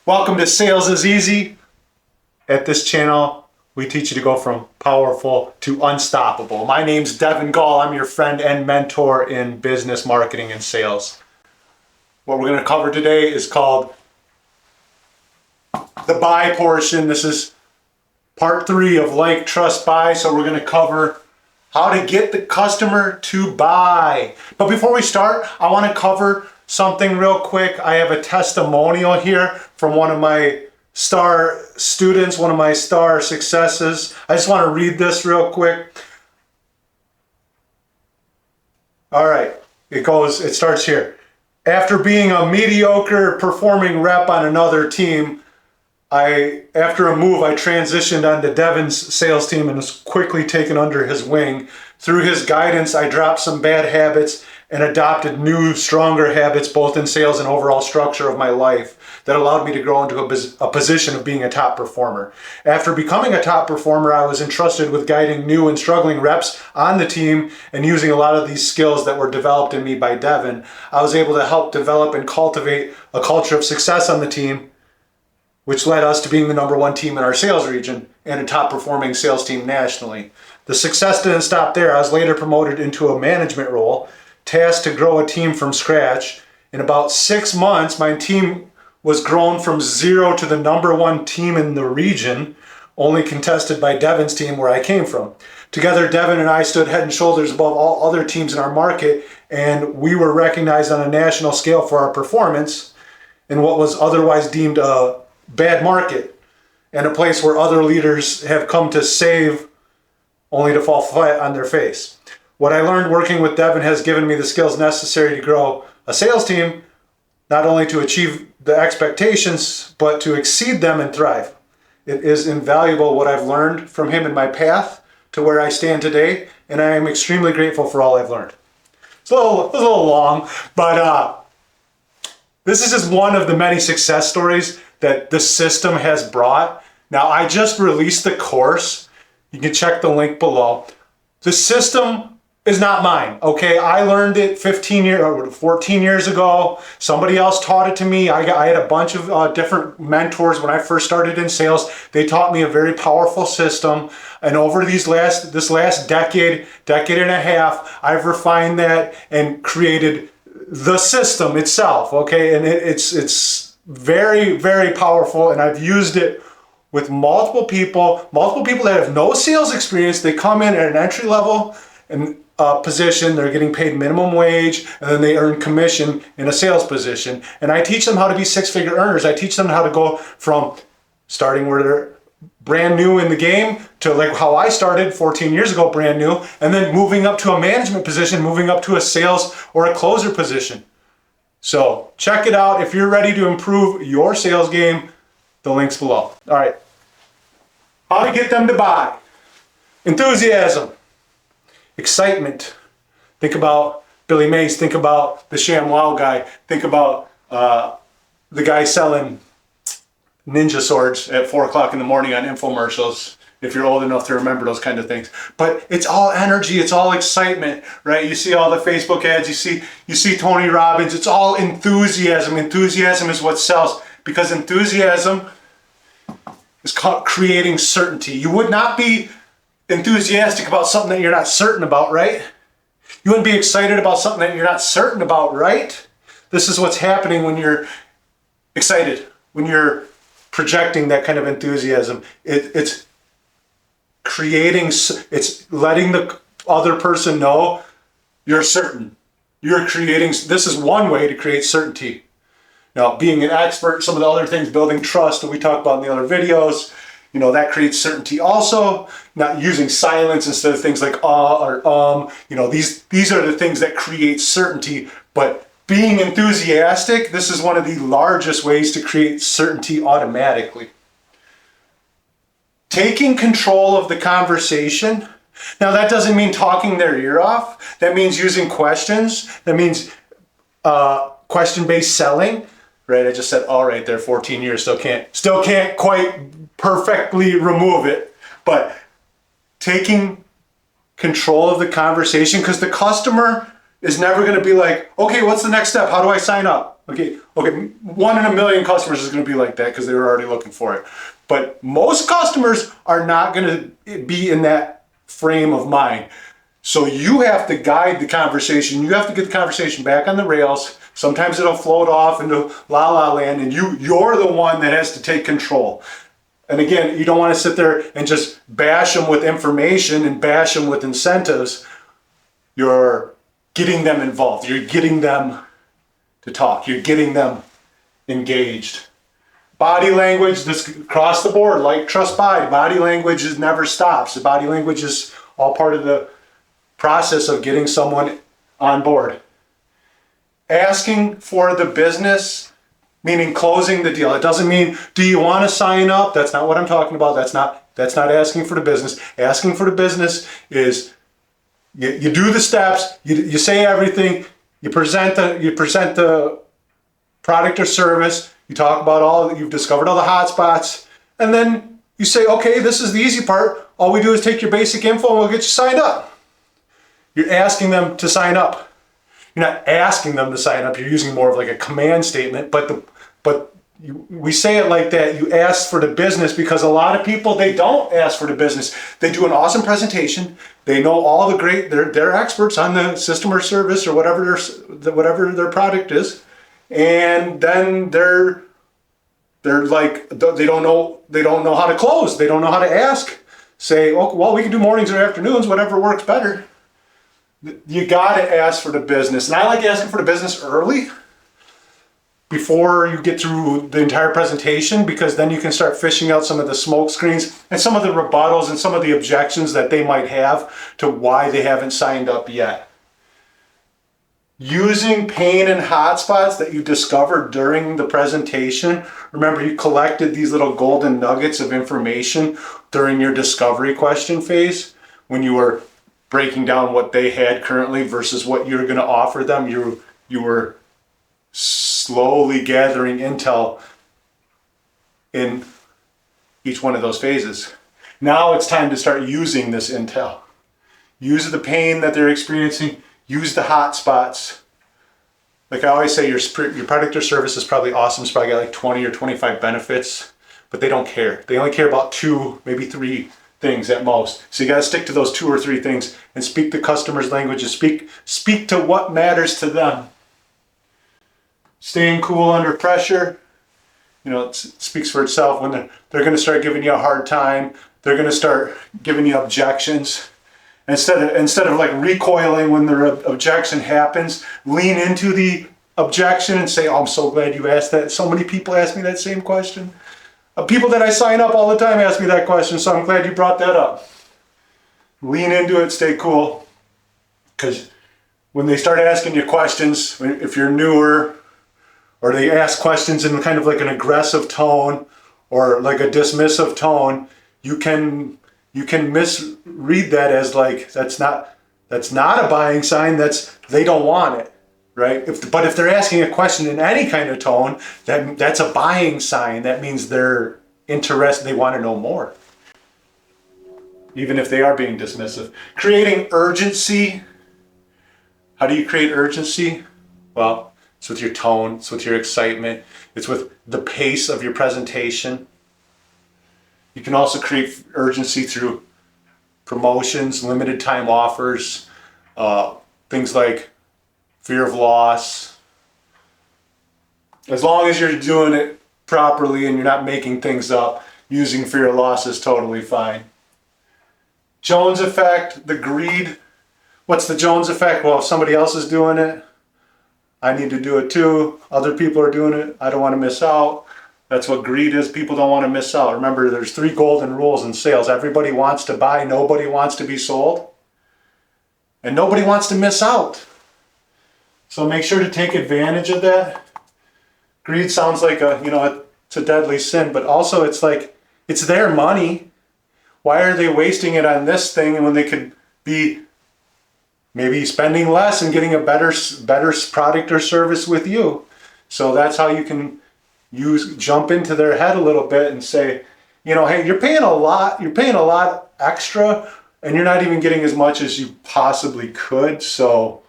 Welcome to Sales is Easy. At this channel, we teach you to go from powerful to unstoppable. My name's Devon Gall. I'm your friend and mentor in business, marketing, and sales. What we're going to cover today is called the buy portion. This is part 3 of like, trust, buy. So we're going to cover how to get the customer to buy. But before we start, I want to cover something real quick. I have a testimonial here from one of my star students, one of my star successes. I just want to read this real quick. All right, it starts here. After being a mediocre performing rep on another team, after a move, I transitioned onto Devon's sales team and was quickly taken under his wing. Through his guidance, I dropped some bad habits and adopted new, stronger habits, both in sales and overall structure of my life, that allowed me to grow into a position of being a top performer. After becoming a top performer, I was entrusted with guiding new and struggling reps on the team and using a lot of these skills that were developed in me by Devon. I was able to help develop and cultivate a culture of success on the team, which led us to being the #1 team in our sales region and a top performing sales team nationally. The success didn't stop there. I was later promoted into a management role, tasked to grow a team from scratch. In about 6 months, my team was grown from 0 to the #1 team in the region, only contested by Devon's team where I came from. Together, Devon and I stood head and shoulders above all other teams in our market, and we were recognized on a national scale for our performance in what was otherwise deemed a bad market and a place where other leaders have come to save only to fall flat on their face. What I learned working with Devon has given me the skills necessary to grow a sales team, not only to achieve the expectations, but to exceed them and thrive. It is invaluable what I've learned from him in my path to where I stand today, and I am extremely grateful for all I've learned. It's a little long, but this is just one of the many success stories that the system has brought. Now, I just released the course. You can check the link below. The system is not mine, okay? I learned it 14 years ago. Somebody else taught it to me. I had a bunch of different mentors when I first started in sales. They taught me a very powerful system. And over this last decade and a half, I've refined that and created the system itself, okay? And it's very, very powerful, and I've used it with multiple people that have no sales experience. They come in at an entry level and position, they're getting paid minimum wage, and then they earn commission in a sales position. And I teach them how to be 6-figure earners. I teach them how to go from starting where they're brand new in the game to like how I started 14 years ago, brand new, and then moving up to a management position, moving up to a sales or a closer position. So check it out. If you're ready to improve your sales game, the link's below. All right. How to get them to buy. Enthusiasm. Excitement. Think about Billy Mays. Think about the ShamWow guy. Think about the guy selling ninja swords at 4 o'clock in the morning on infomercials, if you're old enough to remember those kind of things. But it's all energy, it's all excitement, right? You see all the Facebook ads, you see Tony Robbins, it's all enthusiasm. Enthusiasm is what sells, because enthusiasm is creating certainty. You would not be enthusiastic about something that you're not certain about, right? You wouldn't be excited about something that you're not certain about, right? This is what's happening when you're excited, when you're projecting that kind of enthusiasm. It's letting the other person know you're certain. This is one way to create certainty. Now, being an expert, some of the other things, building trust that we talked about in the other videos, that creates certainty also. Not using silence instead of things like or these are the things that create certainty. But being enthusiastic, this is one of the largest ways to create certainty automatically. Taking control of the conversation. Now, that doesn't mean talking their ear off. That means using questions. That means question-based selling. Right? I just said all right there, 14 years, still can't quite perfectly remove it. But taking control of the conversation, because the customer is never going to be like, okay, what's the next step? How do I sign up? Okay, 1 in a million customers is going to be like that because they were already looking for it. But most customers are not going to be in that frame of mind. So you have to guide the conversation. You have to get the conversation back on the rails. Sometimes it'll float off into la la land, and you're the one that has to take control. And again, you don't want to sit there and just bash them with information and bash them with incentives. You're getting them involved. You're getting them to talk. You're getting them engaged. Body language, this across the board, like, trust, buy. Body language never stops. The body language is all part of the process of getting someone on board. Asking for the business, meaning closing the deal. It doesn't mean, do you want to sign up? That's not what I'm talking about. That's not asking for the business. Asking for the business is you do the steps, you say everything, you present the product or service, you talk about you've discovered all the hot spots, and then you say, okay, this is the easy part. All we do is take your basic info and we'll get you signed up. You're asking them to sign up. You're not asking them to sign up. You're using more of like a command statement, we say it like that. You ask for the business because a lot of people, they don't ask for the business. They do an awesome presentation. They know all the great, they're experts on the system or service or whatever their product is. And then they're like, they don't know how to close. They don't know how to ask. Say, oh, well, we can do mornings or afternoons, whatever works better. You got to ask for the business. And I like asking for the business early, before you get through the entire presentation, because then you can start fishing out some of the smoke screens and some of the rebuttals and some of the objections that they might have to why they haven't signed up yet. Using pain and hotspots that you discovered during the presentation. Remember, you collected these little golden nuggets of information during your discovery question phase when you were breaking down what they had currently versus what you're going to offer them. You were slowly gathering intel in each one of those phases. Now it's time to start using this intel. Use the pain that they're experiencing. Use the hot spots. Like I always say, your product or service is probably awesome. It's probably got like 20 or 25 benefits, but they don't care. They only care about 2, maybe 3 things at most. So you got to stick to those 2 or 3 things and speak the customer's language and speak to what matters to them. Staying cool under pressure, it speaks for itself. When they're going to start giving you a hard time, they're going to start giving you objections. Instead of like recoiling when their objection happens, lean into the objection and say, oh, I'm so glad you asked that. So many people ask me that same question. People that I sign up all the time ask me that question, so I'm glad you brought that up. Lean into it, stay cool. Because when they start asking you questions, if you're newer, or they ask questions in kind of like an aggressive tone or like a dismissive tone, you can misread that as like, that's not a buying sign, they don't want it, right? But if they're asking a question in any kind of tone, that's a buying sign. That means they're interested, they want to know more, even if they are being dismissive. Creating urgency. How do you create urgency? Well, it's with your tone, it's with your excitement, it's with the pace of your presentation. You can also create urgency through promotions, limited time offers, things like fear of loss. As long as you're doing it properly and you're not making things up, using fear of loss is totally fine. Jones effect, the greed. What's the Jones effect? Well, if somebody else is doing it, I need to do it too. Other people are doing it. I don't want to miss out. That's what greed is. People don't want to miss out. Remember, there's 3 golden rules in sales. Everybody wants to buy. Nobody wants to be sold. And nobody wants to miss out. So make sure to take advantage of that. Greed sounds like it's a deadly sin, but also it's like, it's their money. Why are they wasting it on this thing when they could be maybe spending less and getting a better product or service with you? So that's how you can jump into their head a little bit and say, hey, you're paying a lot extra and you're not even getting as much as you possibly could. So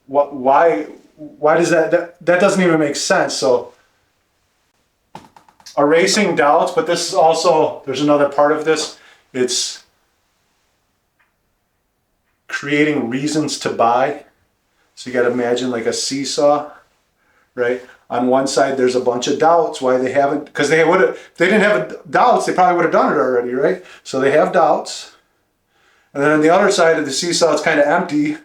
why why does that doesn't even make sense. So erasing doubts, but this is also, there's another part of this. It's creating reasons to buy. So you got to imagine like a seesaw, right? On one side, there's a bunch of doubts why they haven't, because they would have, if they didn't have doubts, they probably would have done it already, right? So they have doubts. And then on the other side of the seesaw, it's kind of empty.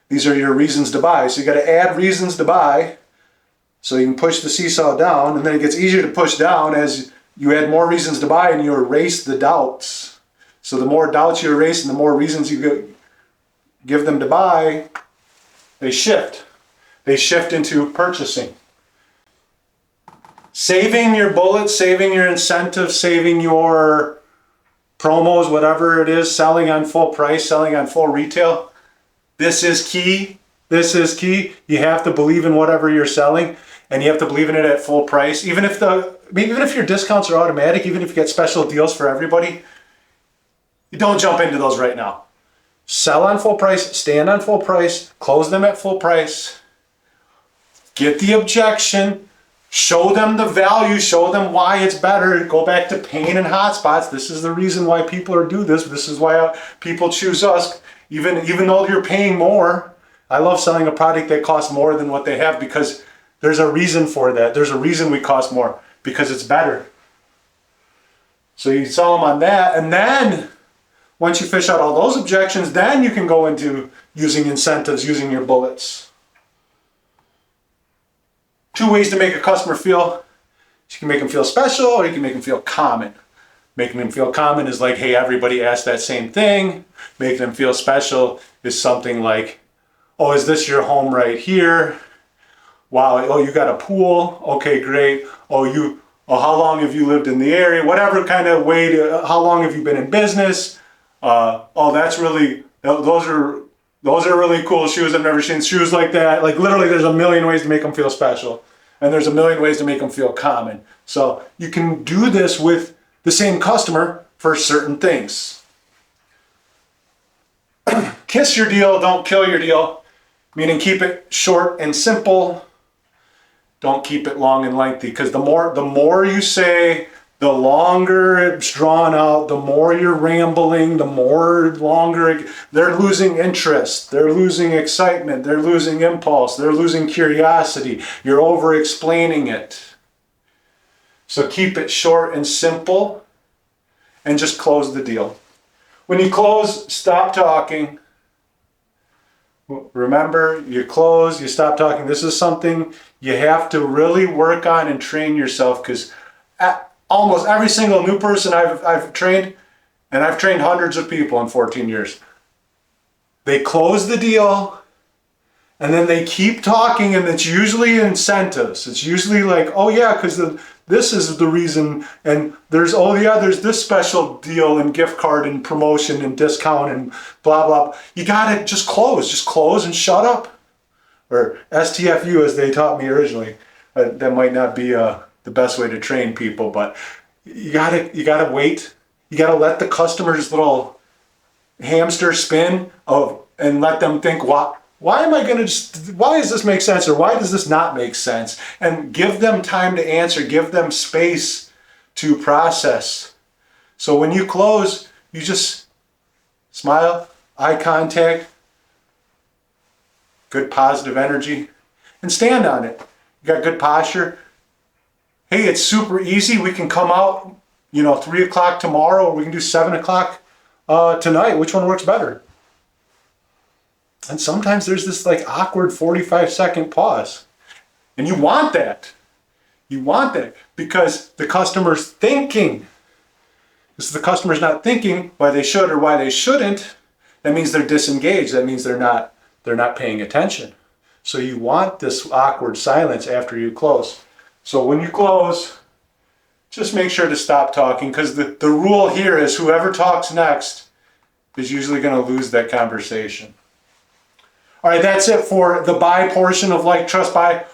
These are your reasons to buy. So you got to add reasons to buy so you can push the seesaw down, and then it gets easier to push down as you add more reasons to buy and you erase the doubts. So the more doubts you erase and the more reasons you give them to buy, they shift. They shift into purchasing. Saving your bullets, saving your incentives, saving your promos, whatever it is, selling on full price, selling on full retail. This is key. This is key. You have to believe in whatever you're selling, and you have to believe in it at full price. Even if your discounts are automatic, even if you get special deals for everybody, you don't jump into those right now. Sell on full price, stand on full price, close them at full price, get the objection, show them the value, show them why it's better. Go back to pain and hotspots. This is the reason why people do this. This is why people choose us, even though you're paying more. I love selling a product that costs more than what they have because there's a reason for that. There's a reason we cost more, because it's better. So you sell them on that, and then once you fish out all those objections, then you can go into using incentives, using your bullets. 2 ways to make a customer feel. You can make them feel special, or you can make them feel common. Making them feel common is like, hey, everybody asked that same thing. Making them feel special is something like, oh, is this your home right here? Wow, oh, you got a pool? Okay, great. Oh, how long have you lived in the area? Whatever kind of way how long have you been in business? Oh, that's really, those are really cool shoes. I've never seen shoes like that. Like literally there's a million ways to make them feel special. And there's a million ways to make them feel common. So you can do this with the same customer for certain things. Kiss your deal, don't kill your deal. Meaning keep it short and simple. Don't keep it long and lengthy, because the more you say, the longer it's drawn out, the more you're rambling, the more longer they're losing interest, they're losing excitement, they're losing impulse, they're losing curiosity. You're over explaining it. So keep it short and simple and just close the deal. When you close, stop talking. Remember, you close, you stop talking. This is something you have to really work on and train yourself, because almost every single new person I've trained, and I've trained hundreds of people in 14 years, they close the deal and then they keep talking, and it's usually incentives. It's usually like, oh yeah, because this is the reason, and there's this special deal and gift card and promotion and discount and blah blah. You gotta just close and shut up, or STFU as they taught me originally. That might not be the best way to train people, but you gotta wait. You gotta let the customer's little hamster spin and let them think, why does this make sense, or why does this not make sense? And give them time to answer, give them space to process. So when you close, you just smile, eye contact, good positive energy, and stand on it. You got good posture. Hey, it's super easy. We can come out, 3 o'clock tomorrow, or we can do 7 o'clock tonight. Which one works better? And sometimes there's this like awkward 45-second pause. And you want that. You want that because the customer's thinking. If the customer's not thinking why they should or why they shouldn't, that means they're disengaged. That means they're not paying attention. So you want this awkward silence after you close. So when you close, just make sure to stop talking, because the rule here is whoever talks next is usually going to lose that conversation. All right, that's it for the buy portion of Like, Trust, Buy.